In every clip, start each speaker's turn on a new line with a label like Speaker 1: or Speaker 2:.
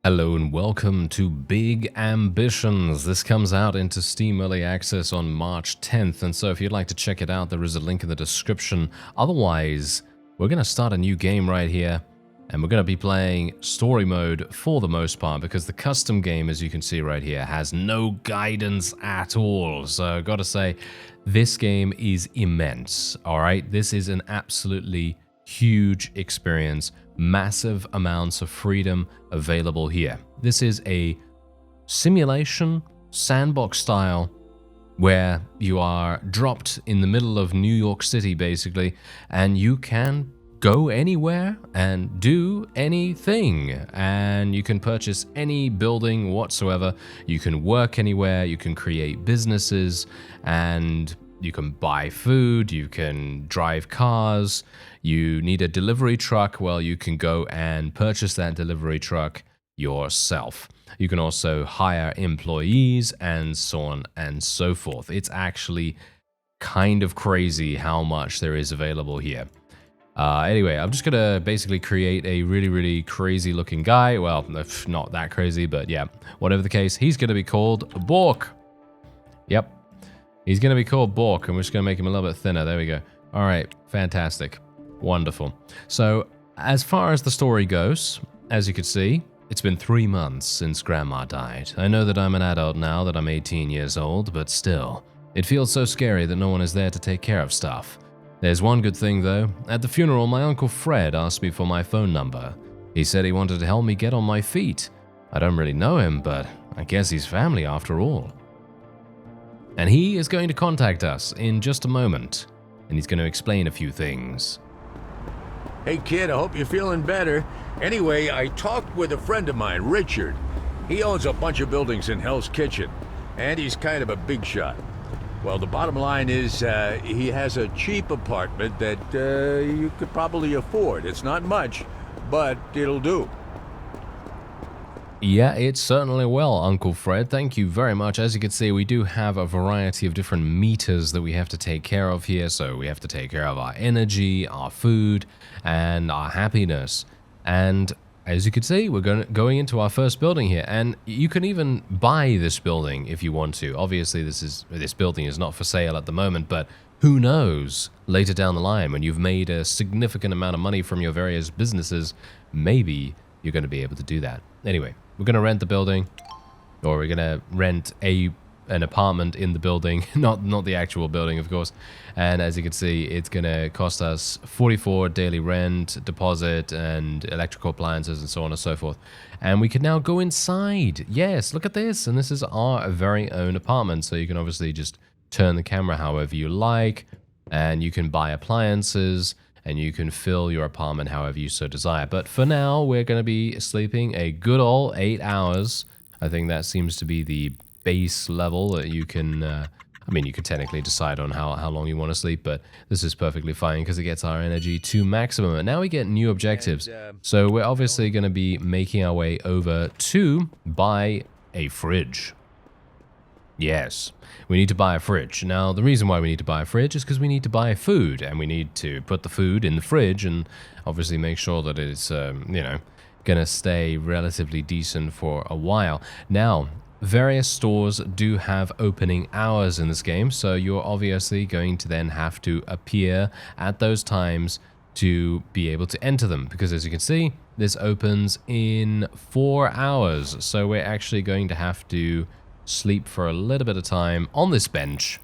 Speaker 1: Hello and welcome to Big Ambitions. This comes out into Steam Early Access on March 10th, and so if you'd like to check it out, there is a link in the description. Otherwise, we're going to start a new game right here, and we're going to be playing story mode for the most part, because the custom game, as you can see right here, has no guidance at all. So I've got to say, this game is immense, alright? This is an absolutely huge experience. Massive amounts of freedom available here. This is a simulation, sandbox style, where you are dropped in the middle of New York City, basically, and you can go anywhere and do anything. And you can purchase any building whatsoever. You can work anywhere. You can create businesses, and you can buy food. You can drive cars. You need a delivery truck, well, you can go and purchase that delivery truck yourself. You can also hire employees and so on and so forth. It's actually kind of crazy how much there is available here. Anyway, I'm just gonna basically create a really crazy looking guy. Well, not that crazy, but yeah, whatever the case, he's gonna be called Bork. Yep, he's gonna be called Bork, and we're just gonna make him a little bit thinner. There we go. All right, fantastic. Wonderful. So, as far as the story goes, as you can see, it's been 3 months since Grandma died. I know that I'm an adult now, that I'm 18 years old, but still, it feels so scary that no one is there to take care of stuff. There's one good thing though. At the funeral, my Uncle Fred asked me for my phone number. He said he wanted to help me get on my feet. I don't really know him, but I guess he's family after all. And he is going to contact us in just a moment, and he's going to explain a few things.
Speaker 2: Hey kid, I hope you're feeling better. Anyway, I talked with a friend of mine, Richard. He owns a bunch of buildings in Hell's Kitchen, and he's kind of a big shot. Well, the bottom line is he has a cheap apartment that you could probably afford. It's not much, but it'll do.
Speaker 1: Yeah, it certainly will, Uncle Fred. Thank you very much. As you can see, we do have a variety of different meters that we have to take care of here. So we have to take care of our energy, our food, and our happiness. And as you can see, we're going into our first building here. And you can even buy this building if you want to. Obviously, this building is not for sale at the moment, but who knows? Later down the line, when you've made a significant amount of money from your various businesses, maybe you're going to be able to do that. Anyway, we're going to rent the building, or we're going to rent an apartment in the building, not the actual building, of course. And as you can see, it's going to cost us 44 daily rent, deposit, and electrical appliances, and so on and so forth. And we can now go inside. Yes, look at this. And this is our very own apartment. So you can obviously just turn the camera however you like, and you can buy appliances, and you can fill your apartment however you so desire. But for now, we're going to be sleeping a good old 8 hours. I think that seems to be the base level that you can, I mean, you can technically decide on how long you want to sleep, but this is perfectly fine because it gets our energy to maximum. And now we get new objectives. So we're obviously going to be making our way over to buy a fridge. Yes, we need to buy a fridge. Now, the reason why we need to buy a fridge is because we need to buy food, and we need to put the food in the fridge and obviously make sure that it's, gonna stay relatively decent for a while. Now, various stores do have opening hours in this game, so you're obviously going to then have to appear at those times to be able to enter them, because as you can see, this opens in 4 hours, so we're actually going to have to sleep for a little bit of time on this bench.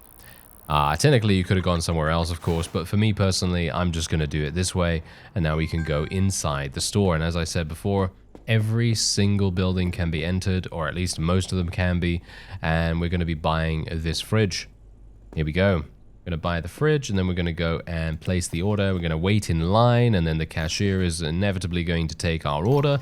Speaker 1: Technically, you could have gone somewhere else, of course, but for me personally, I'm just going to do it this way, and now we can go inside the store. And as I said before, every single building can be entered, or at least most of them can be, and we're going to be buying this fridge. Here we go. We're going to buy the fridge, and then we're going to go and place the order. We're going to wait in line, and then the cashier is inevitably going to take our order,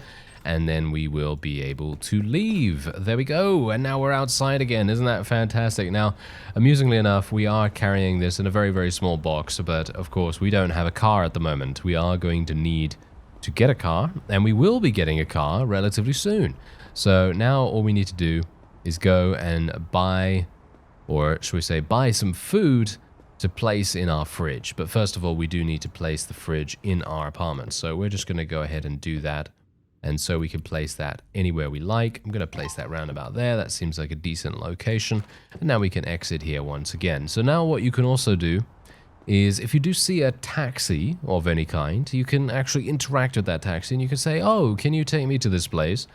Speaker 1: and then we will be able to leave. There we go, and now we're outside again. Isn't that fantastic? Now, amusingly enough, we are carrying this in a very small box, but of course, we don't have a car at the moment. We are going to need to get a car, and we will be getting a car relatively soon. So now all we need to do is go and buy, or should we say buy some food to place in our fridge. But first of all, we do need to place the fridge in our apartment. So we're just going to go ahead and do that. And so we can place that anywhere we like. I'm going to place that round about there. That seems like a decent location. And now we can exit here once again. So now what you can also do is if you do see a taxi of any kind, you can actually interact with that taxi and you can say, oh, can you take me to this place?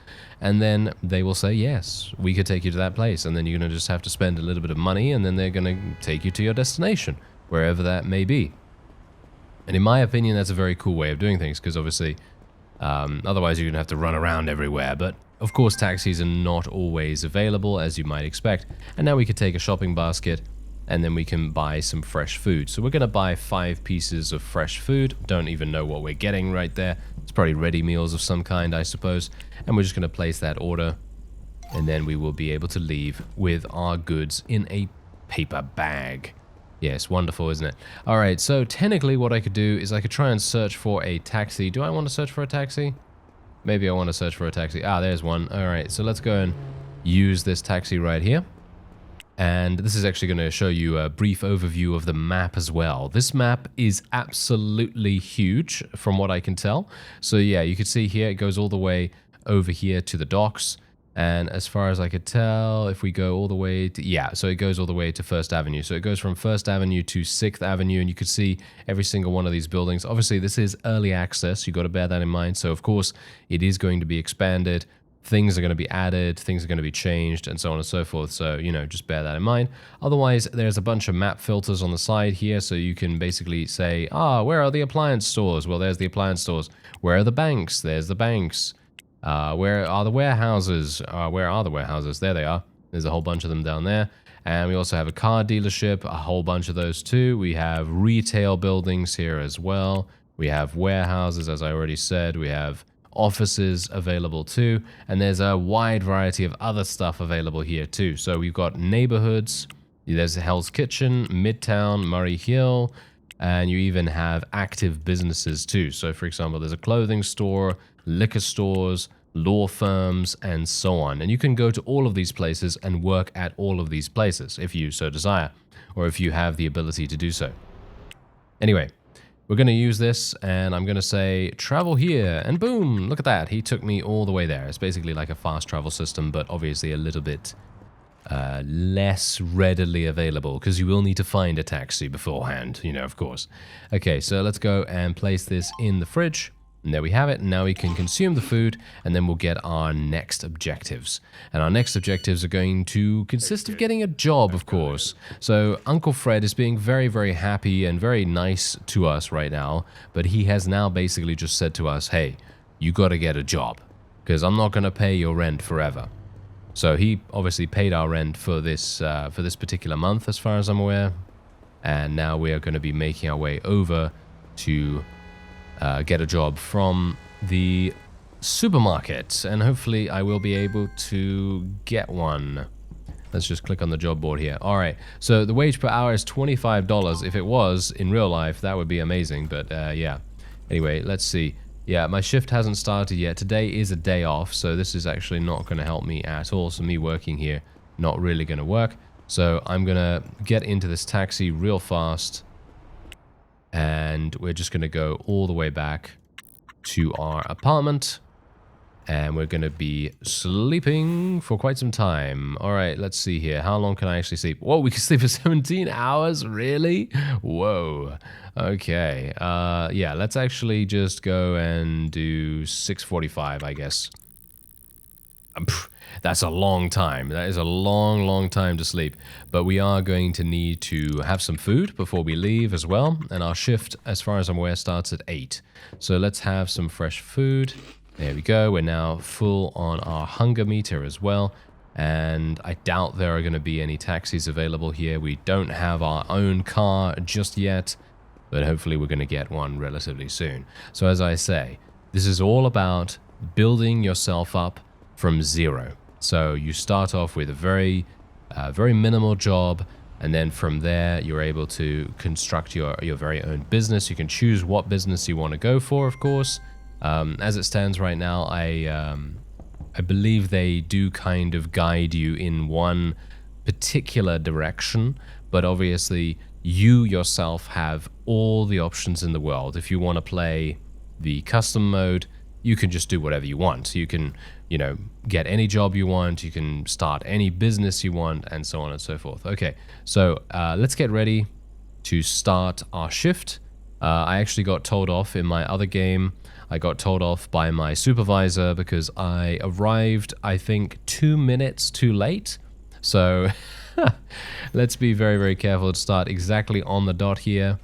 Speaker 1: And then they will say, yes, we could take you to that place. And then you're going to just have to spend a little bit of money and then they're going to take you to your destination, wherever that may be. And in my opinion, that's a very cool way of doing things because obviously, otherwise you're going to have to run around everywhere. But of course, taxis are not always available as you might expect. And now we could take a shopping basket and then we can buy some fresh food. So we're going to buy 5 pieces of fresh food. Don't even know what we're getting right there. It's probably ready meals of some kind, I suppose. And we're just going to place that order. And then we will be able to leave with our goods in a paper bag. Yes, wonderful, isn't it? All right, so technically what I could do is I could try and search for a taxi. Do I want to search for a taxi? Maybe I want to search for a taxi. Ah, there's one. All right, so let's go and use this taxi right here. And this is actually going to show you a brief overview of the map as well. This map is absolutely huge from what I can tell. So yeah, you can see here it goes all the way over here to the docks. And as far as I could tell, if we go all the way to, yeah, so it goes all the way to 1st Avenue. So it goes from 1st Avenue to 6th Avenue, and you can see every single one of these buildings. Obviously, this is early access. You've got to bear that in mind. So, of course, it is going to be expanded. Things are going to be added, things are going to be changed, and so on and so forth. So, you know, just bear that in mind. Otherwise, there's a bunch of map filters on the side here, so you can basically say, where are the appliance stores? Well, there's the appliance stores. Where are the banks? There's the banks. Where are the warehouses? Where are the warehouses? There they are. There's a whole bunch of them down there. And we also have a car dealership, a whole bunch of those too. We have retail buildings here as well. We have warehouses, as I already said. We have offices available too, and there's a wide variety of other stuff available here too. So we've got neighborhoods, there's Hell's Kitchen, Midtown, Murray Hill, and you even have active businesses too. So for example, there's a clothing store, liquor stores, law firms, and so on. And you can go to all of these places and work at all of these places if you so desire, or if you have the ability to do so. Anyway, we're going to use this, and I'm going to say, travel here, and boom, look at that. He took me all the way there. It's basically like a fast travel system, but obviously a little bit less readily available, because you will need to find a taxi beforehand, you know, of course. Okay, so let's go and place this in the fridge. And there we have it. Now we can consume the food, and then we'll get our next objectives. And our next objectives are going to consist of getting a job, of course. So Uncle Fred is being very, very happy and very nice to us right now, but he has now basically just said to us, hey, you got to get a job, because I'm not going to pay your rent forever. So he obviously paid our rent for this particular month, as far as I'm aware. And now we are going to be making our way over to get a job from the supermarket, and hopefully I will be able to get one. Let's just click on the job board here. All right, so the wage per hour is $25. If it was in real life, that would be amazing, but yeah. Anyway, let's see. Yeah, my shift hasn't started yet. Today is a day off, so this is actually not going to help me at all. So me working here, not really going to work. So I'm going to get into this taxi real fast, and we're just going to go all the way back to our apartment, and we're going to be sleeping for quite some time. All right, let's see here. How long can I actually sleep? Whoa, we can sleep for 17 hours? Really? Whoa. Okay. Yeah, let's actually just go and do 6:45, I guess. That's a long time. That is a long, long time to sleep. But we are going to need to have some food before we leave as well. And our shift, as far as I'm aware, starts at 8. So let's have some fresh food. There we go. We're now full on our hunger meter as well. And I doubt there are going to be any taxis available here. We don't have our own car just yet, but hopefully we're going to get one relatively soon. So as I say, this is all about building yourself up from zero. So you start off with a very minimal job, and then from there you're able to construct your very own business. You can choose what business you want to go for, of course. As it stands right now, I believe they do kind of guide you in one particular direction, but obviously you yourself have all the options in the world. If you want to play the custom mode, you can just do whatever you want. You can, get any job you want, you can start any business you want, and so on and so forth. Okay, so let's get ready to start our shift. I actually got told off in my other game. I got told off by my supervisor because I arrived, I think, 2 minutes too late. So let's be very, very careful to start exactly on the dot here.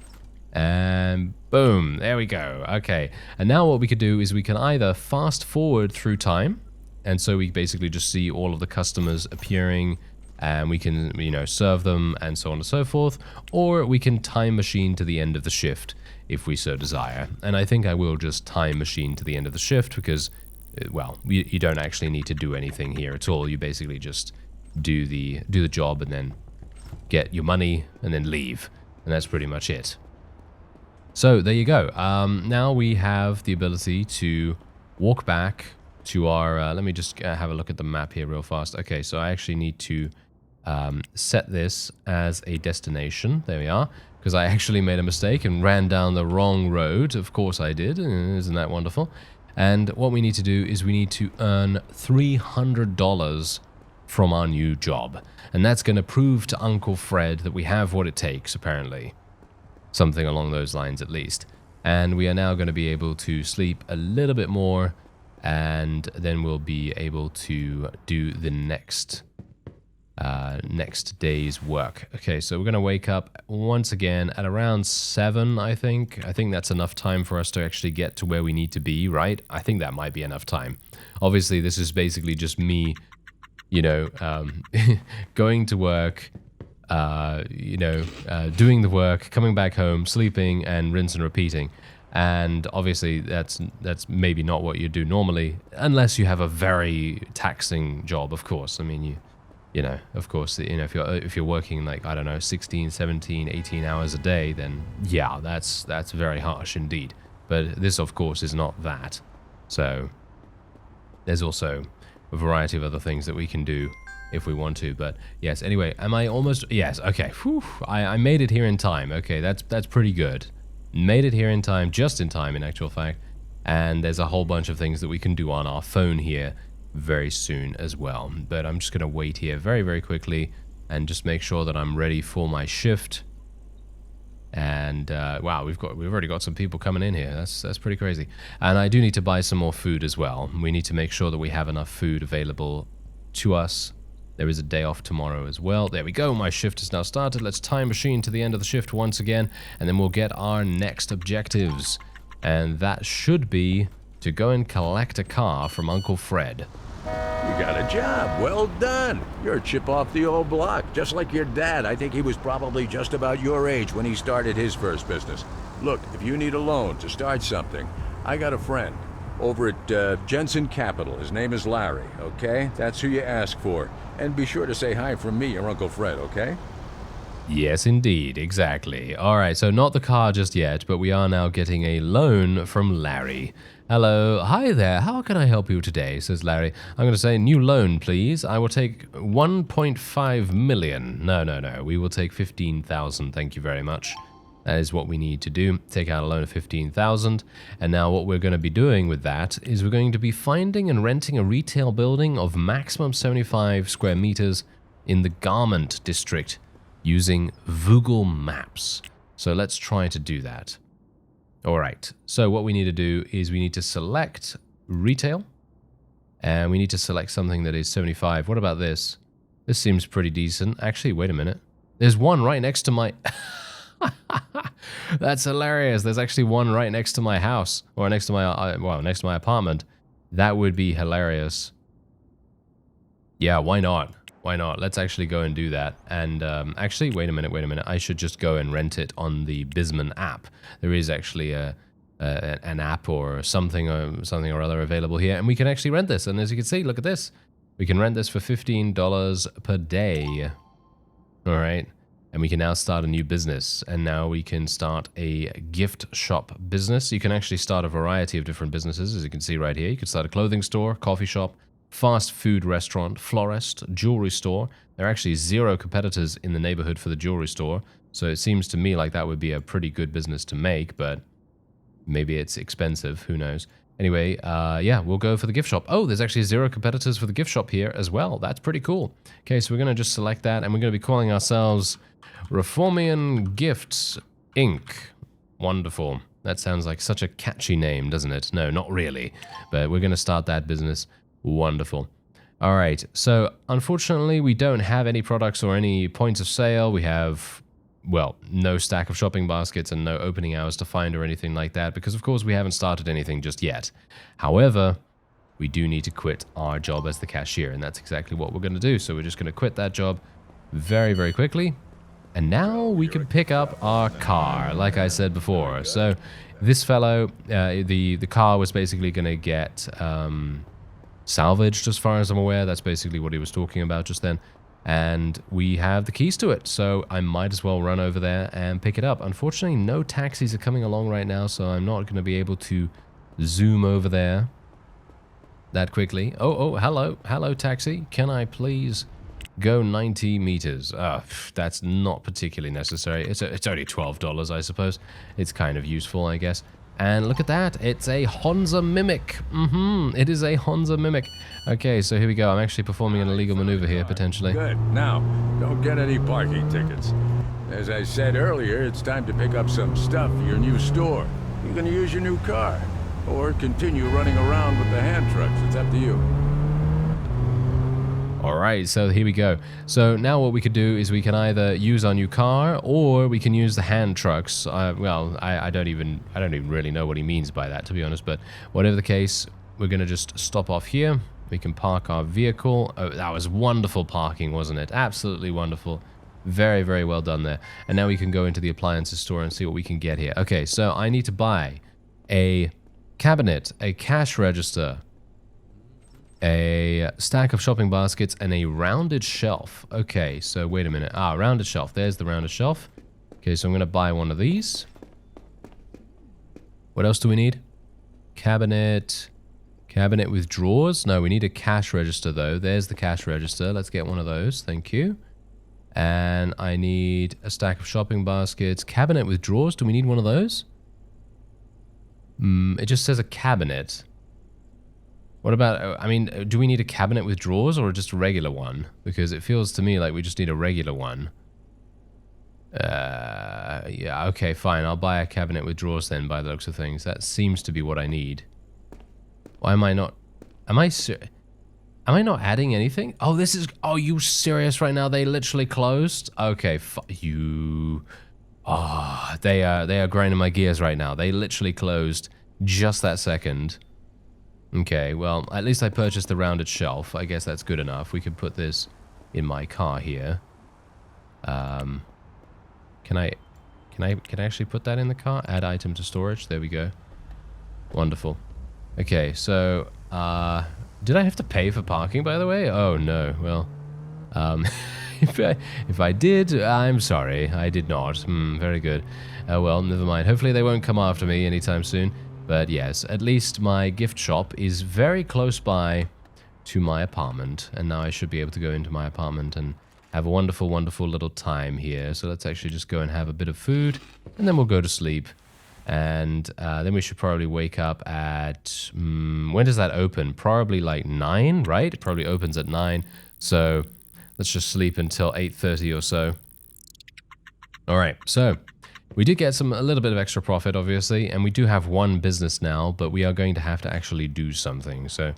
Speaker 1: And boom, there we go. Okay, and now what we could do is we can either fast forward through time, and so we basically just see all of the customers appearing, and we can, serve them, and so on and so forth, or we can time machine to the end of the shift if we so desire. And I think I will just time machine to the end of the shift because, well, you don't actually need to do anything here at all. You basically just do the job and then get your money and then leave, and that's pretty much it. So there you go. Now we have the ability to walk back to our... let me just have a look at the map here real fast. Okay, so I actually need to set this as a destination. There we are. Because I actually made a mistake and ran down the wrong road. Of course I did. Isn't that wonderful? And what we need to do is we need to earn $300 from our new job. And that's going to prove to Uncle Fred that we have what it takes, apparently. Something along those lines, at least. And we are now going to be able to sleep a little bit more, and then we'll be able to do the next day's work. Okay, so we're going to wake up once again at around 7, I think. I think that's enough time for us to actually get to where we need to be, right? I think that might be enough time. Obviously, this is basically just me, going to work, doing the work, coming back home, sleeping, and rinse and repeating. And obviously, that's maybe not what you do normally, unless you have a very taxing job, of course. I mean, of course, if you're working like, I don't know, 16, 17, 18 hours a day, then yeah, that's very harsh indeed. But this, of course, is not that. So there's also a variety of other things that we can do if we want to. But yes, anyway, am I almost... Yes, okay. Whew, I made it here in time. Okay, that's pretty good. Made it here in time, just in time, in actual fact. And there's a whole bunch of things that we can do on our phone here very soon as well. But I'm just going to wait here very, very quickly and just make sure that I'm ready for my shift. And wow, we've already got some people coming in here. That's pretty crazy. And I do need to buy some more food as well. We need to make sure that we have enough food available to us. There is a day off tomorrow as well. There we go. My shift is now started. Let's time machine to the end of the shift once again, and then we'll get our next objectives. And that should be to go and collect a car from Uncle Fred.
Speaker 2: You got a job. Well done. You're a chip off the old block, just like your dad. I think he was probably just about your age when he started his first business. Look, if you need a loan to start something, I got a friend over at Jensen Capital. His name is Larry, okay? That's who you ask for. And be sure to say hi from me, your Uncle Fred, okay?
Speaker 1: Yes, indeed. Exactly. All right, so not the car just yet, but we are now getting a loan from Larry. Hello. Hi there. How can I help you today? Says Larry. I'm going to say new loan, please. I will take 1.5 million. No. We will take 15,000. Thank you very much. That is what we need to do. Take out a loan of 15,000. And now what we're going to be doing with that is we're going to be finding and renting a retail building of maximum 75 square meters in the Garment District using Google Maps. So let's try to do that. All right. So what we need to do is we need to select retail. And we need to select something that is 75. What about this? This seems pretty decent. Actually, wait a minute. There's one right next to my... That's hilarious. There's actually one right next to my house, or next to my apartment. That would be hilarious. Yeah, why not? Why not? Let's actually go and do that. And actually, wait a minute. I should just go and rent it on the Bisman app. There is actually an app or something or other available here, and we can actually rent this. And as you can see, look at this. We can rent this for $15 per day. All right. And we can now start a new business. And now we can start a gift shop business. You can actually start a variety of different businesses, as you can see right here. You can start a clothing store, coffee shop, fast food restaurant, florist, jewelry store. There are actually 0 competitors in the neighborhood for the jewelry store. So it seems to me like that would be a pretty good business to make, but maybe it's expensive. Who knows? Anyway, yeah, we'll go for the gift shop. Oh, there's actually 0 competitors for the gift shop here as well. That's pretty cool. Okay, so we're going to just select that, and we're going to be calling ourselves Reformian Gifts Inc. Wonderful. That sounds like such a catchy name, doesn't it? No, not really. But we're going to start that business. Wonderful. All right, so unfortunately, we don't have any products or any points of sale. We have, well, no stack of shopping baskets and no opening hours to find or anything like that, because of course we haven't started anything just yet. However, we do need to quit our job as the cashier, and that's exactly what we're going to do. So we're just going to quit that job very, very quickly. And now we can pick up our car, like I said before. So this fellow, the car was basically going to get salvaged, as far as I'm aware. That's basically what he was talking about just then. And we have the keys to it, so I might as well run over there and pick it up. Unfortunately, no taxis are coming along right now, so I'm not going to be able to zoom over there that quickly. Oh, hello, taxi. Can I please go 90 meters? That's not particularly necessary. It's only $12, I suppose. It's kind of useful, I guess. And look at that, it's a Honza Mimic. It is a Honza Mimic. Okay, so here we go. I'm actually performing an illegal maneuver here, potentially.
Speaker 2: Good. Now, don't get any parking tickets. As I said earlier, it's time to pick up some stuff for your new store. You're gonna use your new car, or continue running around with the hand trucks. It's up to you.
Speaker 1: Alright, so here we go. So now what we could do is we can either use our new car, or we can use the hand trucks. Well, I don't even really know what he means by that, to be honest, but whatever the case, we're going to just stop off here. We can park our vehicle. Oh, that was wonderful parking, wasn't it? Absolutely wonderful. Very, very well done there. And now we can go into the appliances store and see what we can get here. Okay, so I need to buy a cabinet, a cash register, a stack of shopping baskets, and a rounded shelf. Okay, so wait a minute. Rounded shelf. There's the rounded shelf. Okay, so I'm going to buy one of these. What else do we need? Cabinet. Cabinet with drawers. No, we need a cash register, though. There's the cash register. Let's get one of those. Thank you. And I need a stack of shopping baskets. Cabinet with drawers. Do we need one of those? It just says a cabinet. What about, I mean, do we need a cabinet with drawers or just a regular one? Because it feels to me like we just need a regular one. Yeah, okay, fine. I'll buy a cabinet with drawers then, by the looks of things. That seems to be what I need. Why am I not... Am I not adding anything? Oh, this is... Oh, you serious right now? They literally closed? Okay, you... Oh, they are grinding my gears right now. They literally closed just that second. Okay, well, at least I purchased the rounded shelf. I guess that's good enough. We could put this in my car here. Can I actually put that in the car? Add item to storage. There we go. Wonderful. Okay, so, did I have to pay for parking, by the way? Oh, no. Well, if I did, I'm sorry. I did not. Very good. Oh, well, never mind. Hopefully they won't come after me anytime soon. But yes, at least my gift shop is very close by to my apartment. And now I should be able to go into my apartment and have a wonderful, wonderful little time here. So let's actually just go and have a bit of food. And then we'll go to sleep. And then we should probably wake up at... when does that open? Probably like 9, right? It probably opens at 9. So let's just sleep until 8:30 or so. All right, so... We did get a little bit of extra profit, obviously, and we do have one business now, but we are going to have to actually do something. So,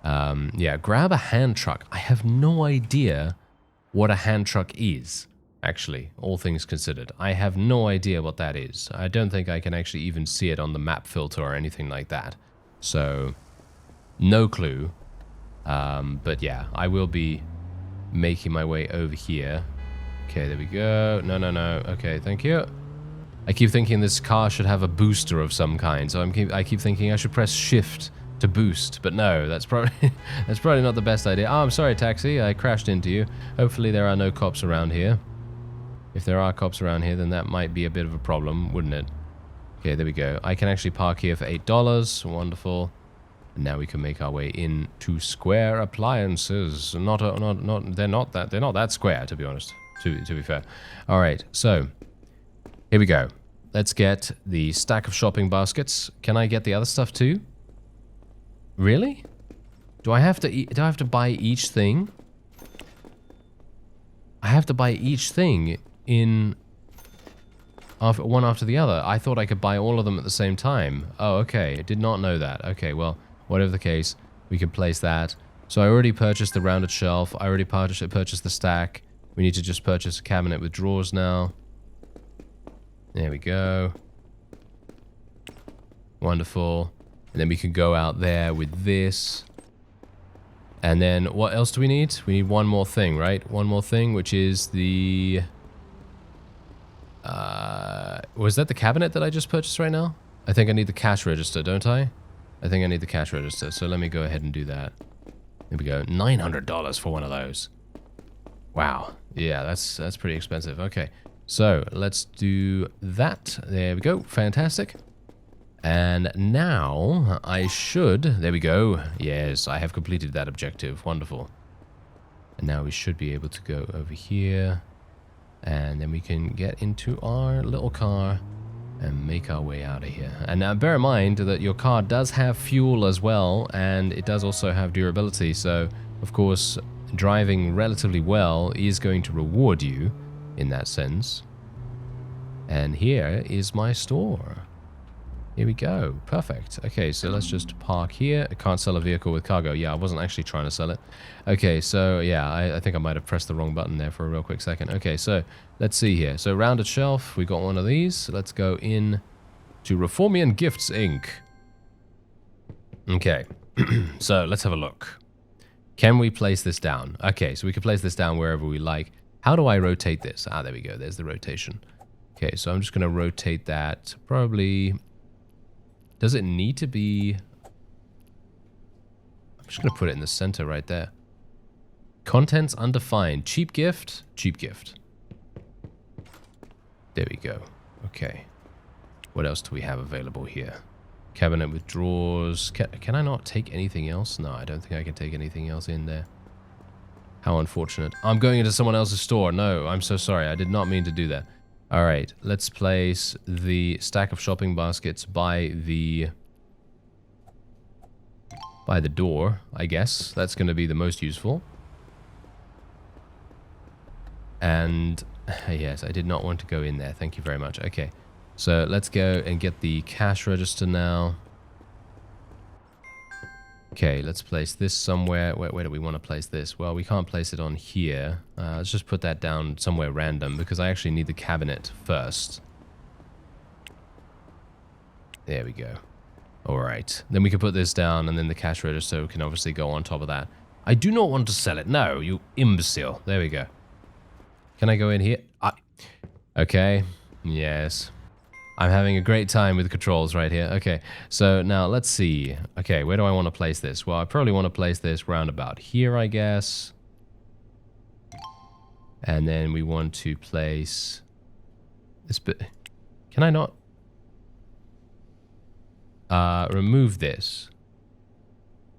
Speaker 1: yeah, grab a hand truck. I have no idea what a hand truck is, actually, all things considered. I have no idea what that is. I don't think I can actually even see it on the map filter or anything like that. So, no clue. But yeah, I will be making my way over here. Okay, there we go. No. Okay, thank you. I keep thinking this car should have a booster of some kind, so I keep thinking I should press shift to boost, but no, that's probably not the best idea. Oh, I'm sorry, taxi, I crashed into you. Hopefully there are no cops around here. If there are cops around here, then that might be a bit of a problem, wouldn't it? Okay, there we go. I can actually park here for $8. Wonderful. And now we can make our way into Square Appliances. They're not that square, to be honest. To be fair. All right, so. Here we go. Let's get the stack of shopping baskets. Can I get the other stuff too? Really? Do I have to do I have to buy each thing? I have to buy each thing in one after the other. I thought I could buy all of them at the same time. Oh, okay. I did not know that. Okay, well, whatever the case, we can place that. So I already purchased the rounded shelf. I already purchased the stack. We need to just purchase a cabinet with drawers now. There we go. Wonderful. And then we can go out there with this. And then what else do we need? We need one more thing, right? One more thing, which is the... was that the cabinet that I just purchased right now? I think I need the cash register, don't I? I think I need the cash register, so let me go ahead and do that. There we go. $900 for one of those. Wow. Yeah, that's pretty expensive. Okay. So, let's do that. There we go. Fantastic. And now I should... There we go. Yes, I have completed that objective. Wonderful. And now we should be able to go over here. And then we can get into our little car and make our way out of here. And now bear in mind that your car does have fuel as well, and it does also have durability. So, of course, driving relatively well is going to reward you in that sense. And here is my store. Here we go. Perfect. Okay, so let's just park here. I can't sell a vehicle with cargo. Yeah, I wasn't actually trying to sell it. Okay, so yeah, I think I might have pressed the wrong button there for a real quick second. Okay, so let's see here. So rounded shelf, we got one of these. Let's go in to Reformian Gifts, Inc. Okay, so let's have a look. Can we place this down? Okay, so we can place this down wherever we like. How do I rotate this? Ah, there we go. There's the rotation. Okay, so I'm just going to rotate that probably... Does it need to be... I'm just going to put it in the center right there. Contents undefined. Cheap gift. Cheap gift. There we go. Okay. What else do we have available here? Cabinet with drawers. Can I not take anything else? No, I don't think I can take anything else in there. How unfortunate. I'm going into someone else's store. No, I'm so sorry. I did not mean to do that. Alright, let's place the stack of shopping baskets by the door, I guess. That's going to be the most useful. And, yes, I did not want to go in there. Thank you very much. Okay, so let's go and get the cash register now. Okay, let's place this somewhere. Where do we want to place this? Well, we can't place it on here. Let's just put that down somewhere random because I actually need the cabinet first. There we go. Alright. Then we can put this down and then the cash register can obviously go on top of that. I do not want to sell it. No, you imbecile. There we go. Can I go in here? Okay. Yes. I'm having a great time with the controls right here. Okay, so now let's see. Okay, where do I want to place this? Well, I probably want to place this round about here, I guess. And then we want to place this bit. Can I not? Remove this.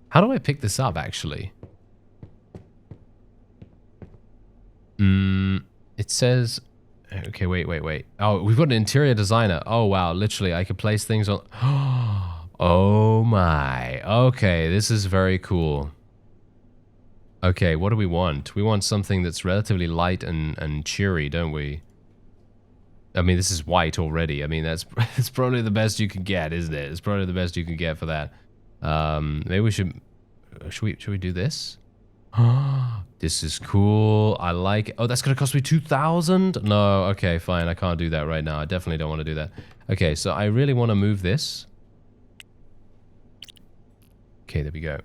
Speaker 1: How do I pick this up, actually? It says... Okay, wait. Oh, we've got an interior designer. Oh, wow. Literally, I could place things on... Oh, my. Okay, this is very cool. Okay, what do we want? We want something that's relatively light and cheery, don't we? I mean, this is white already. I mean, that's probably the best you can get, isn't it? It's probably the best you can get for that. Maybe we should... Should we do this? This is cool. I like it. Oh, that's going to cost me 2,000? No, okay, fine. I can't do that right now. I definitely don't want to do that. Okay, so I really want to move this. Okay, there we go.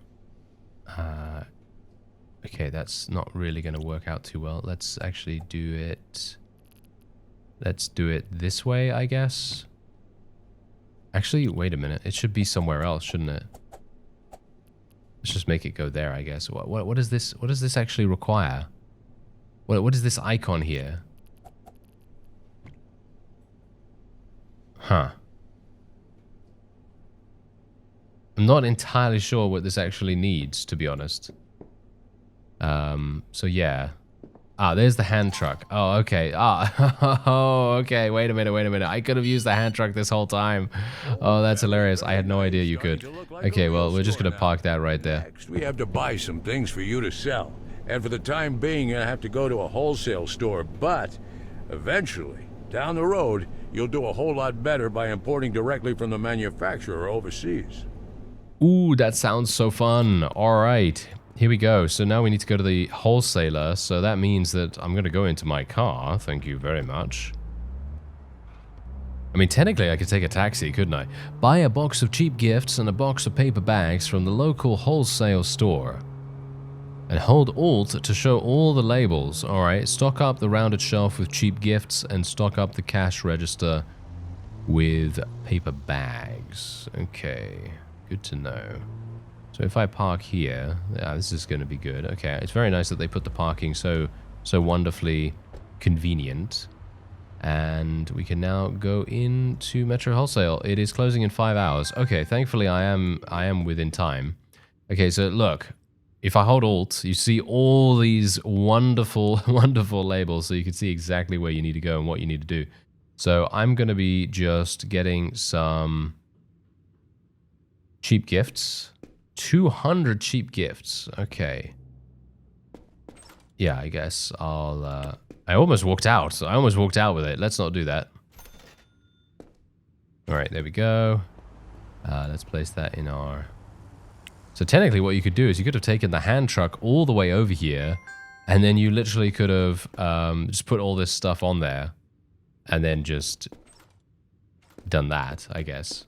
Speaker 1: Okay, that's not really going to work out too well. Let's actually do it... Let's do it this way, I guess. Actually, wait a minute. It should be somewhere else, shouldn't it? Let's just make it go there, I guess. What is this? What does this actually require? What is this icon here? Huh. I'm not entirely sure what this actually needs, to be honest. So yeah. Ah, there's the hand truck. Oh, okay. Ah, oh, okay. Wait a minute, wait a minute. I could have used the hand truck this whole time. Oh, that's hilarious. I had no idea you could. Okay, well, we're just going to park that right there.
Speaker 2: Next, we have to buy some things for you to sell. And for the time being, you have to go to a wholesale store. But eventually, down the road, you'll do a whole lot better by importing directly from the manufacturer overseas.
Speaker 1: Ooh, that sounds so fun. All right. Here we go. So now we need to go to the wholesaler. So that means that I'm going to go into my car. Thank you very much. I mean, technically, I could take a taxi, couldn't I? Buy a box of cheap gifts and a box of paper bags from the local wholesale store. And hold Alt to show all the labels. All right. Stock up the rounded shelf with cheap gifts and stock up the cash register with paper bags. Okay. Good to know. So if I park here, yeah, this is going to be good. Okay, it's very nice that they put the parking so wonderfully convenient. And we can now go into Metro Wholesale. It is closing in 5 hours. Okay, thankfully I am within time. Okay, so look, if I hold Alt, you see all these wonderful, wonderful labels, so you can see exactly where you need to go and what you need to do. So I'm going to be just getting some cheap gifts. 200 cheap gifts. Okay. Yeah, I guess I'll... I almost walked out. I almost walked out with it. Let's not do that. Alright, there we go. Let's place that in our... So technically what you could do is you could have taken the hand truck all the way over here, and then you literally could have just put all this stuff on there, and then just done that, I guess.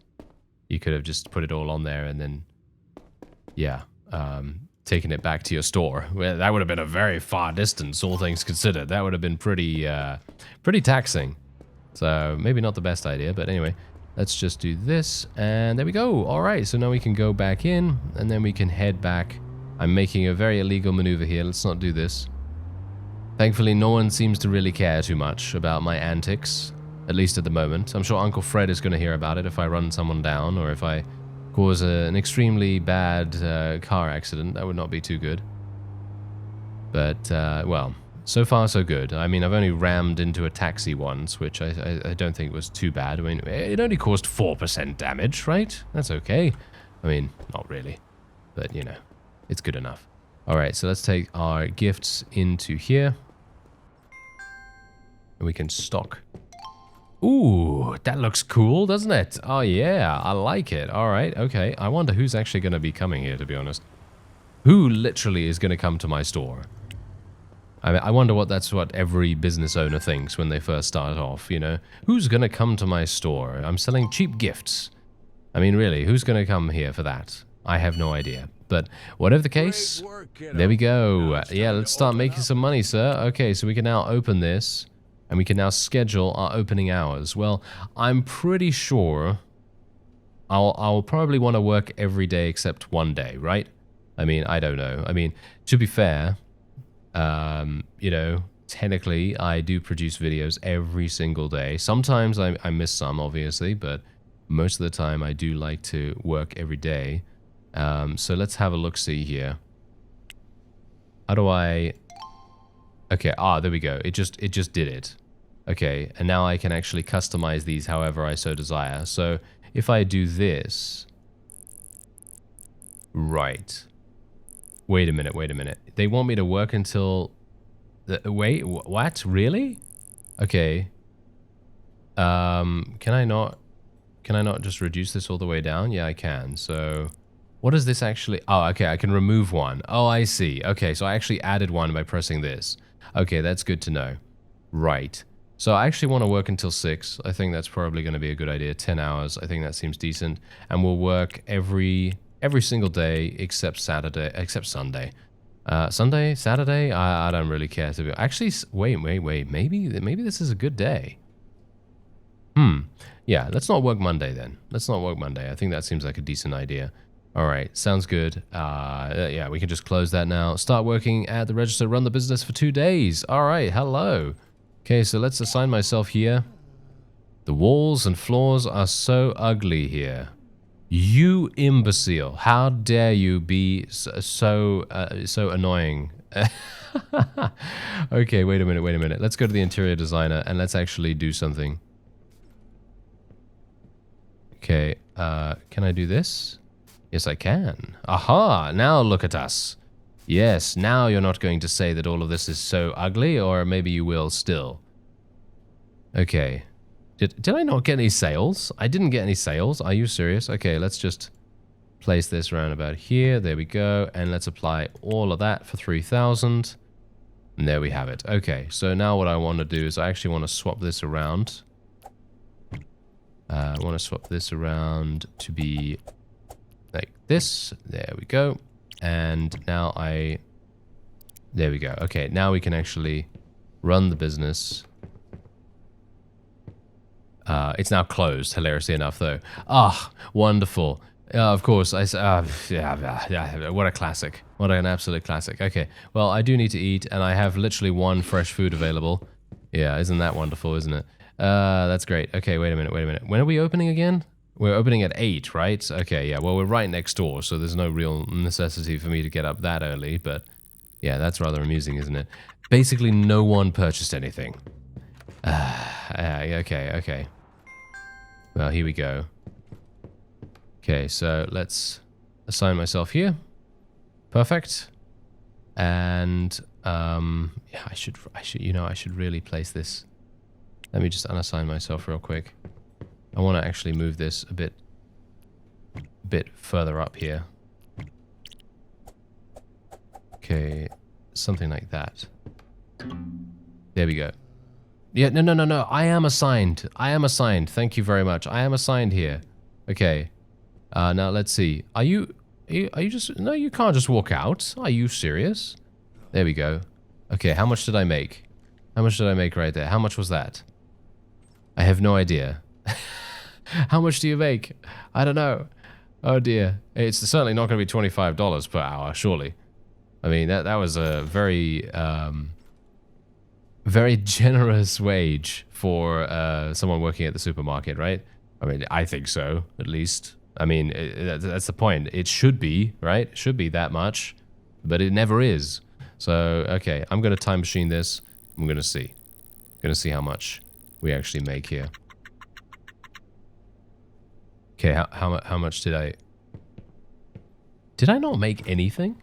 Speaker 1: You could have just put it all on there and then... Yeah, taking it back to your store. Well, that would have been a very far distance, all things considered. That would have been pretty taxing. So maybe not the best idea, but anyway, let's just do this, and there we go. All right, so now we can go back in, and then we can head back. I'm making a very illegal maneuver here. Let's not do this. Thankfully, no one seems to really care too much about my antics, at least at the moment. I'm sure Uncle Fred is going to hear about it if I run someone down, or if I cause an extremely bad car accident. That would not be too good. But, well, so far so good. I mean, I've only rammed into a taxi once, which I don't think was too bad. I mean, it only caused 4% damage, right? That's okay. I mean, not really. But, you know, it's good enough. Alright, so let's take our gifts into here. And we can stock. Ooh, that looks cool, doesn't it? Oh, yeah, I like it. All right, okay. I wonder who's actually going to be coming here, to be honest. Who literally is going to come to my store? I mean, I wonder that's what every business owner thinks when they first start off, you know? Who's going to come to my store? I'm selling cheap gifts. I mean, really, who's going to come here for that? I have no idea. But whatever the case, there we go. Yeah, let's start making some money, sir. Okay, so we can now open this. And we can now schedule our opening hours. Well, I'm pretty sure I'll probably want to work every day except one day, right? I mean, I don't know. I mean, to be fair, you know, technically I do produce videos every single day. Sometimes I miss some, obviously, but most of the time I do like to work every day. So let's have a look-see here. How do I... Okay, there we go. It just did it. Okay, and now I can actually customize these however I so desire. So if I do this... Right. Wait a minute. They want me to work until... Wait, what? Really? Okay. Can I not just reduce this all the way down? Yeah, I can. So... What is this actually? Oh, okay, I can remove one. Oh, I see. Okay, so I actually added one by pressing this. Okay, that's good to know. Right. So I actually want to work until 6. I think that's probably going to be a good idea. 10 hours. I think that seems decent. And we'll work every single day except Saturday, except Sunday. Sunday, Saturday, I don't really care to be. Actually, wait. Maybe this is a good day. Yeah, let's not work Monday then. Let's not work Monday. I think that seems like a decent idea. All right, sounds good. Yeah, we can just close that now. Start working at the register, run the business for 2 days. All right, hello. Okay, so let's assign myself here. The walls and floors are so ugly here. You imbecile. How dare you be so annoying. Okay, wait a minute, wait a minute. Let's go to the interior designer and let's actually do something. Okay, can I do this? Yes, I can. Aha, now look at us. Yes, now you're not going to say that all of this is so ugly, or maybe you will still. Okay. Did I not get any sales? I didn't get any sales. Are you serious? Okay, let's just place this around about here. There we go. And let's apply all of that for 3,000. And there we have it. Okay, so now what I want to do is I actually want to swap this around. I want to swap this around to be like this. There we go. And now there we go. Okay, now we can actually run the business. It's now closed, hilariously enough, though. Ah, wonderful. Of course, yeah, what a classic. What an absolute classic. Okay, well, I do need to eat, and I have literally one fresh food available. Yeah, isn't that wonderful, isn't it? That's great. Okay, wait a minute, wait a minute. When are we opening again? We're opening at 8, right? Okay, yeah, well, we're right next door, so there's no real necessity for me to get up that early, but yeah, that's rather amusing, isn't it? Basically, no one purchased anything. Okay. Well, here we go. Okay, so let's assign myself here. Perfect. And yeah, I should really place this. Let me just unassign myself real quick. I want to actually move this a bit further up here. Okay, something like that. There we go. Yeah, no. I am assigned. Thank you very much. I am assigned here. Okay. Now let's see. Are you just... No, you can't just walk out. Are you serious? There we go. Okay, how much did I make? How much did I make right there? How much was that? I have no idea. How much do you make? I don't know. Oh dear. It's certainly not going to be $25 per hour, surely. I mean, that was a very... very generous wage for someone working at the supermarket, right? I mean, I think so, at least. I mean, that's the point. It should be, right? It should be that much, but it never is. So, okay, I'm going to time machine this. I'm going to see. I'm going to see how much we actually make here. Okay, how much did I... Did I not make anything?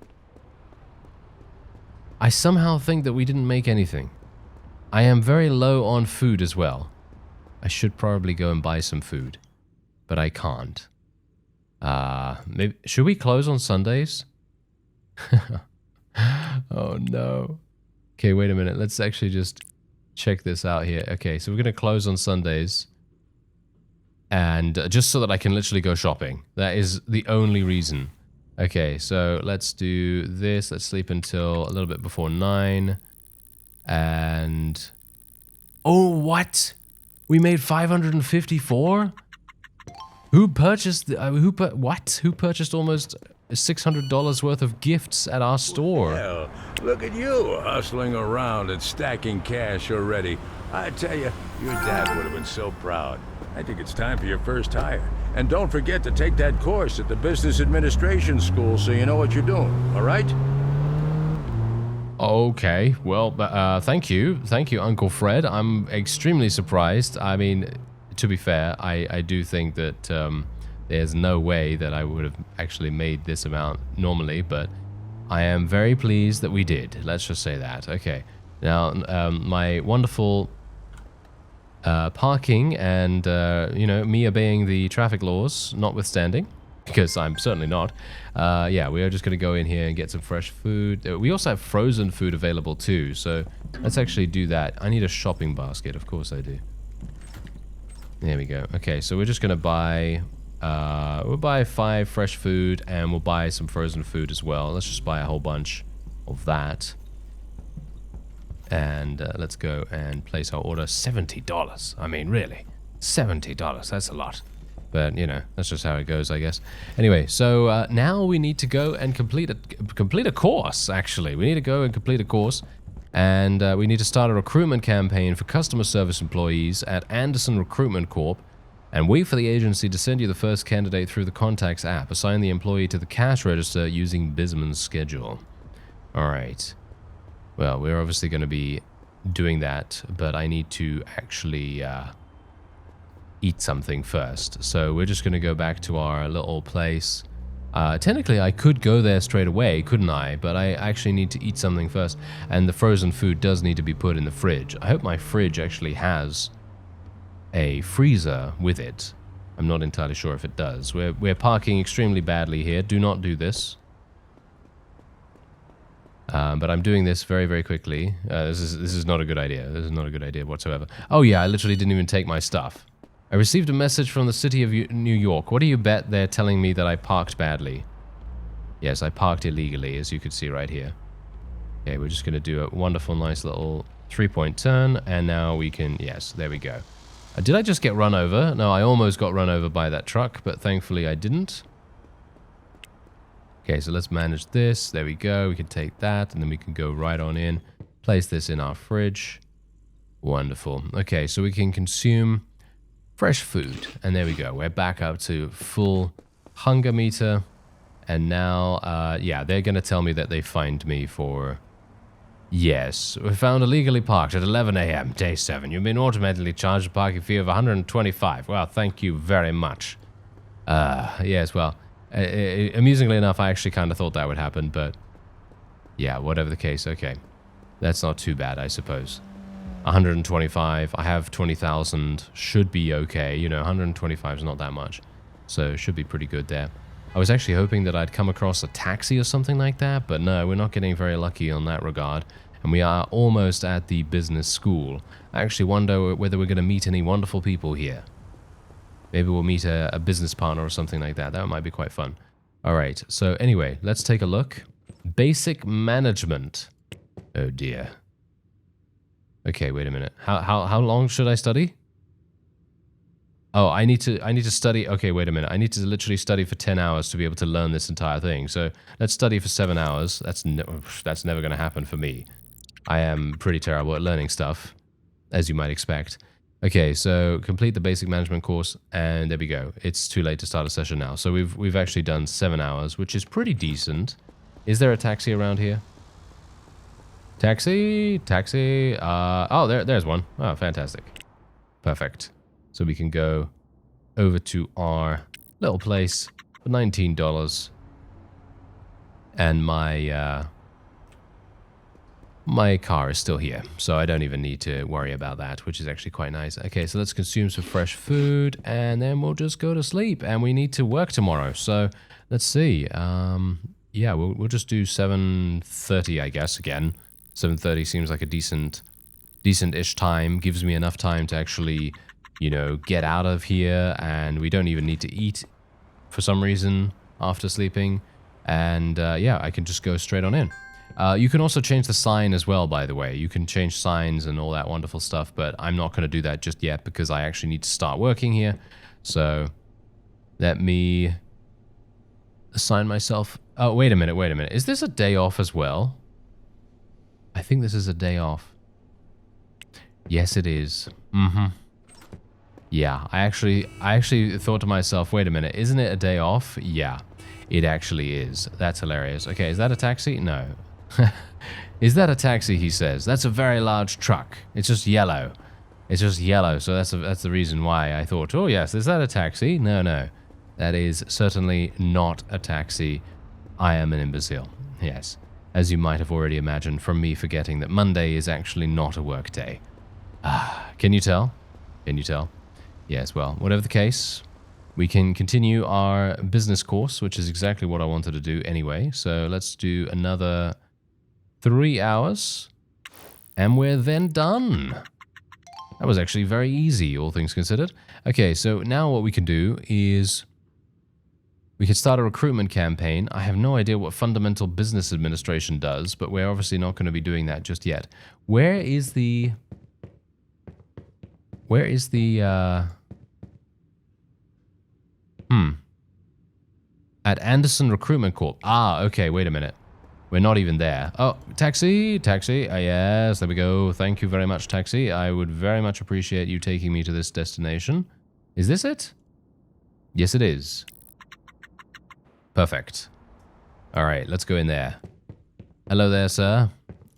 Speaker 1: I somehow think that we didn't make anything. I am very low on food as well. I should probably go and buy some food, but I can't. Maybe should we close on Sundays? Oh no. Okay, wait a minute. Let's actually just check this out here. Okay, so we're gonna close on Sundays, and just so that I can literally go shopping. That is the only reason. Okay, so let's do this. Let's sleep until a little bit before 9. And... Oh, what? We made 554? Who purchased... what? Who purchased almost $600 worth of gifts at our store?
Speaker 2: Well, look at you hustling around and stacking cash already. I tell you, your dad would have been so proud. I think it's time for your first hire. And don't forget to take that course at the Business Administration School so you know what you're doing, all right?
Speaker 1: Okay, well, thank you. Thank you, Uncle Fred. I'm extremely surprised. I mean, to be fair, I do think that there's no way that I would have actually made this amount normally, but I am very pleased that we did. Let's just say that. Okay, now, my wonderful parking and, you know, me obeying the traffic laws notwithstanding, because I'm certainly not. Yeah, we are just going to go in here and get some fresh food. We also have frozen food available too, so let's actually do that. I need a shopping basket, of course I do. There we go. Okay, so we're just going to buy... we'll buy 5 fresh food, and we'll buy some frozen food as well. Let's just buy a whole bunch of that. And let's go and place our order. $70. I mean, really, $70. That's a lot. But, you know, that's just how it goes, I guess. Anyway, so now we need to go and complete a course, actually. We need to go and complete a course. And we need to start a recruitment campaign for customer service employees at Anderson Recruitment Corp. And wait for the agency to send you the first candidate through the Contacts app. Assign the employee to the cash register using Bisman's schedule. All right. Well, we're obviously going to be doing that, but I need to actually eat something first. So we're just going to go back to our little place. Technically, I could go there straight away, couldn't I? But I actually need to eat something first. And the frozen food does need to be put in the fridge. I hope my fridge actually has a freezer with it. I'm not entirely sure if it does. We're parking extremely badly here. Do not do this. But I'm doing this very, very quickly. This is not a good idea. This is not a good idea whatsoever. Oh yeah, I literally didn't even take my stuff. I received a message from the city of New York. What do you bet they're telling me that I parked badly? Yes, I parked illegally, as you can see right here. Okay, we're just going to do a wonderful, nice little 3-point turn, and now we can... Yes, there we go. Did I just get run over? No, I almost got run over by that truck, but thankfully I didn't. Okay, so let's manage this. There we go. We can take that, and then we can go right on in. Place this in our fridge. Wonderful. Okay, so we can consume fresh food. And there we go. We're back up to full hunger meter. And now, yeah, they're going to tell me that they fined me for... Yes, we found illegally parked at 11 a.m., day 7. You've been automatically charged a parking fee of 125. Well, thank you very much. Yes, well... amusingly enough, I actually kind of thought that would happen, but yeah, whatever the case, okay. That's not too bad, I suppose. 125, I have 20,000, should be okay. You know, 125 is not that much, so should be pretty good there. I was actually hoping that I'd come across a taxi or something like that, but no, we're not getting very lucky on that regard, and we are almost at the business school. I actually wonder whether we're going to meet any wonderful people here. Maybe we'll meet a business partner or something like that. That might be quite fun. All right. So anyway, let's take a look. Basic management. Oh dear. Okay, wait a minute. How long should I study? Oh, I need to study. Okay, wait a minute. I need to literally study for 10 hours to be able to learn this entire thing. So let's study for 7 hours. That's never going to happen for me. I am pretty terrible at learning stuff, as you might expect. Okay, so complete the basic management course, and there we go. It's too late to start a session now. So we've actually done 7 hours, which is pretty decent. Is there a taxi around here? Taxi, taxi. Oh, there's one. Oh, fantastic. Perfect. So we can go over to our little place for $19, and my car is still here, so I don't even need to worry about that, which is actually quite nice. Okay, so let's consume some fresh food, and then we'll just go to sleep, and we need to work tomorrow, so let's see. Yeah, we'll just do 7:30, I guess, again. 7:30 seems like a decent-ish time, gives me enough time to actually, you know, get out of here, and we don't even need to eat for some reason after sleeping, and yeah, I can just go straight on in. You can also change the sign as well, by the way. You can change signs and all that wonderful stuff, but I'm not going to do that just yet because I actually need to start working here. So let me assign myself... Oh, wait a minute, wait a minute. Is this a day off as well? I think this is a day off. Yes, it is. Mm-hmm. Yeah, I actually thought to myself, wait a minute, isn't it a day off? Yeah, it actually is. That's hilarious. Okay, is that a taxi? No. Is that a taxi, he says. That's a very large truck. It's just yellow. It's just yellow, so that's the reason why I thought, oh yes, is that a taxi? No, no. That is certainly not a taxi. I am an imbecile. Yes. As you might have already imagined from me forgetting that Monday is actually not a work day. Can you tell? Can you tell? Yes, well, whatever the case, we can continue our business course, which is exactly what I wanted to do anyway. So let's do another 3 hours, and we're then done. That was actually very easy, all things considered. Okay, so now what we can do is we can start a recruitment campaign. I have no idea what fundamental business administration does, but we're obviously not going to be doing that just yet. Where is the at Anderson Recruitment Corp. Ah, okay, wait a minute. We're not even there. Oh, taxi, taxi. Yes, there we go. Thank you very much, taxi. I would very much appreciate you taking me to this destination. Is this it? Yes, it is. Perfect. All right, let's go in there. Hello there, sir.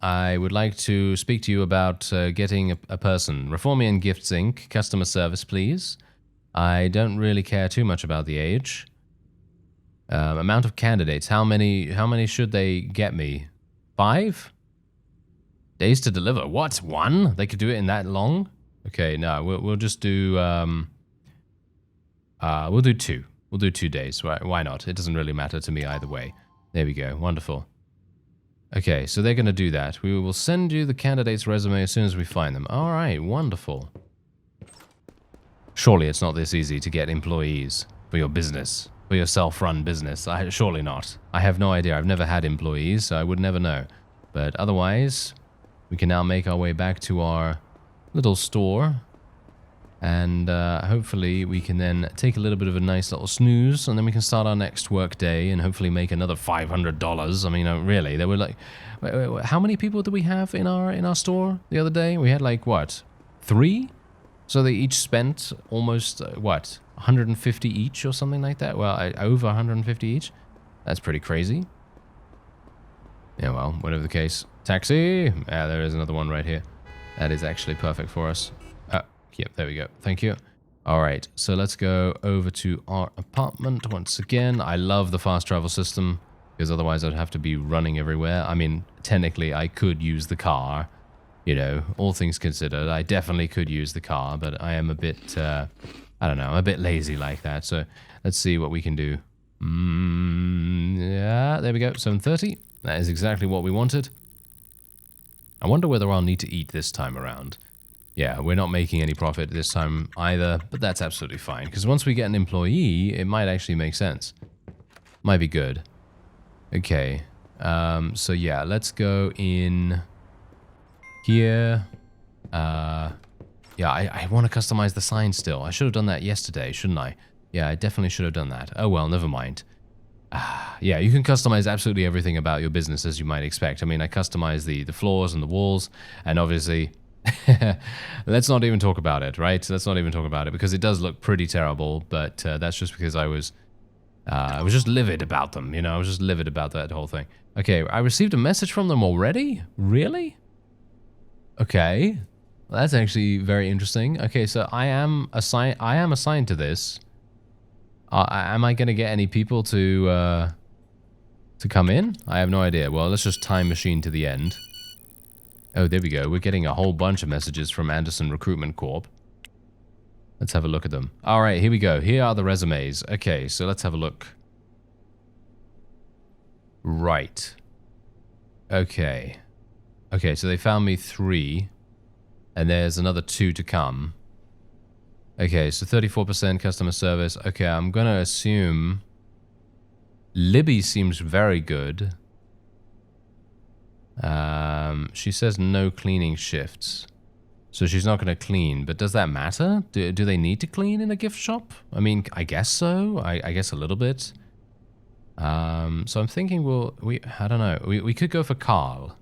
Speaker 1: I would like to speak to you about getting a person. Reformian Gifts Inc. Customer service, please. I don't really care too much about the age. Amount of candidates. How many should they get me? 5? Days to deliver. What? 1? They could do it in that long? Okay, no, we'll just do we'll do 2. We'll do 2 days. Why not? It doesn't really matter to me either way. There we go. Wonderful. Okay, so they're going to do that. We will send you the candidate's resume as soon as we find them. All right, wonderful. Surely it's not this easy to get employees for your business, for your self-run business. Surely not. I have no idea. I've never had employees, so I would never know. But otherwise, we can now make our way back to our little store. And hopefully we can then take a little bit of a nice little snooze, and then we can start our next work day and hopefully make another $500. I mean, really, there were like, how many people did we have in our store the other day? We had like what, 3? So they each spent almost what, 150 each or something like that? Well, over 150 each. That's pretty crazy. Yeah, well, whatever the case. Taxi. Yeah, there is another one right here. That is actually perfect for us. Yep, there we go. Thank you. All right, so let's go over to our apartment once again. I love the fast travel system because otherwise I'd have to be running everywhere. I mean, technically I could use the car, you know, all things considered. I definitely could use the car, but I am a bit, I don't know, I'm a bit lazy like that. So let's see what we can do. Yeah, there we go, 7:30. That is exactly what we wanted. I wonder whether I'll need to eat this time around. Yeah, we're not making any profit this time either, but that's absolutely fine. Because once we get an employee, it might actually make sense. Might be good. Okay. So yeah, let's go in here. Yeah, I want to customize the sign still. I should have done that yesterday, shouldn't I? Yeah, I definitely should have done that. Oh well, never mind. Yeah, you can customize absolutely everything about your business as you might expect. I mean, I customize the floors and the walls, and obviously... Let's not even talk about it, right? Let's not even talk about it because it does look pretty terrible, but that's just because I was just livid about them, you know? I was just livid about that whole thing. Okay, I received a message from them already? Really? Okay. Well, that's actually very interesting. Okay, so I am assigned to this. Am I going to get any people to come in? I have no idea. Well, let's just time machine to the end. Oh, there we go. We're getting a whole bunch of messages from Anderson Recruitment Corp. Let's have a look at them. All right, here we go. Here are the resumes. Okay, so let's have a look. Right. Okay. Okay, so they found me 3. And there's another 2 to come. Okay, so 34% customer service. Okay, I'm going to assume... Libby seems very good. She says no cleaning shifts. So she's not going to clean, but does that matter? Do they need to clean in a gift shop? I mean, I guess so. I guess a little bit. So I'm thinking I don't know. We could go for Carl.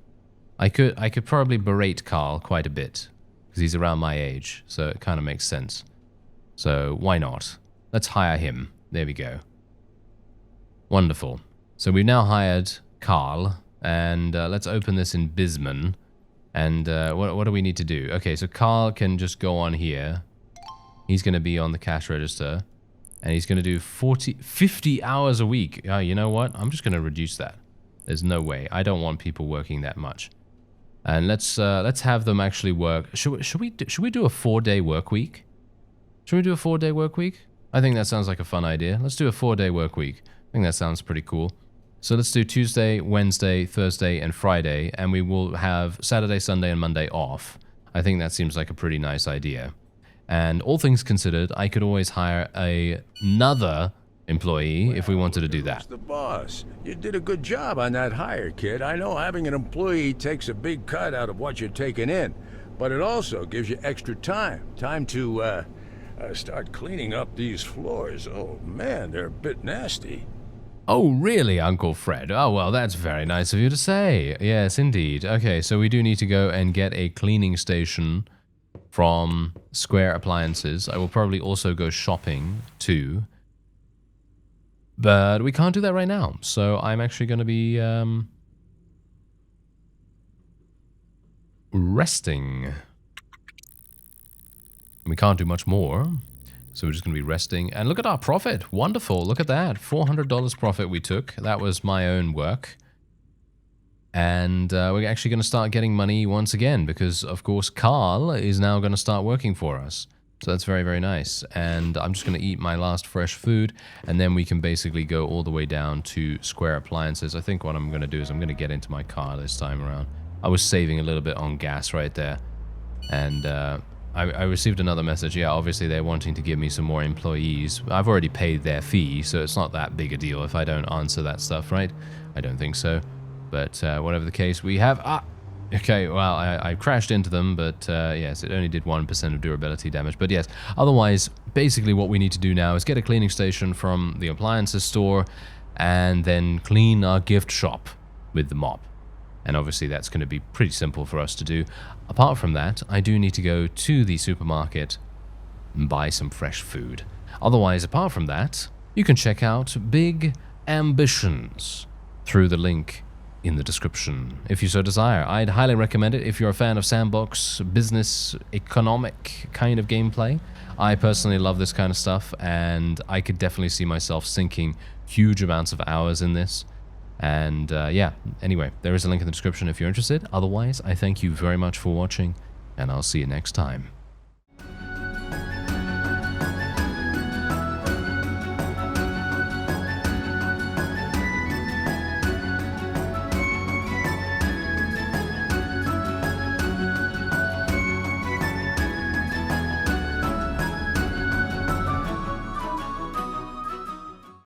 Speaker 1: I could probably berate Carl quite a bit because he's around my age, so it kind of makes sense. So why not? Let's hire him. There we go. Wonderful. So we've now hired Carl. And let's open this in Bisman. And what do we need to do? Okay, so Carl can just go on here. He's going to be on the cash register. And he's going to do 50 hours a week. You know what? I'm just going to reduce that. There's no way. I don't want people working that much. And let's have them actually work. Should we do a 4-day work week? Should we do a 4-day work week? I think that sounds like a fun idea. Let's do a 4-day work week. I think that sounds pretty cool. So let's do Tuesday, Wednesday, Thursday, and Friday, and we will have Saturday, Sunday, and Monday off. I think that seems like a pretty nice idea. And all things considered, I could always hire another employee if we wanted to do that.
Speaker 2: The boss. You did a good job on that hire, kid. I know having an employee takes a big cut out of what you're taking in, but it also gives you extra time. Time to start cleaning up these floors. Oh man, they're a bit nasty.
Speaker 1: Oh, really, Uncle Fred? Oh, well, that's very nice of you to say. Yes, indeed. Okay, so we do need to go and get a cleaning station from Square Appliances. I will probably also go shopping, too. But we can't do that right now. So I'm actually going to be resting. We can't do much more. So we're just going to be resting. And look at our profit. Wonderful. Look at that. $400 profit we took. That was my own work. And we're actually going to start getting money once again because, of course, Carl is now going to start working for us. So that's very, very nice. And I'm just going to eat my last fresh food, and then we can basically go all the way down to Square Appliances. I think what I'm going to do is I'm going to get into my car this time around. I was saving a little bit on gas right there. And I received another message. Yeah, obviously they're wanting to give me some more employees. I've already paid their fee, so it's not that big a deal if I don't answer that stuff, right? I don't think so. But whatever the case, we have... Okay, well, I crashed into them, but yes, it only did 1% of durability damage. But yes, otherwise, basically what we need to do now is get a cleaning station from the appliances store and then clean our gift shop with the mop. And obviously that's going to be pretty simple for us to do. Apart from that, I do need to go to the supermarket and buy some fresh food. Otherwise, apart from that, you can check out Big Ambitions through the link in the description, if you so desire. I'd highly recommend it if you're a fan of sandbox, business, economic kind of gameplay. I personally love this kind of stuff, and I could definitely see myself sinking huge amounts of hours in this. And yeah, anyway, there is a link in the description if you're interested. Otherwise, I thank you very much for watching, and I'll see you next time.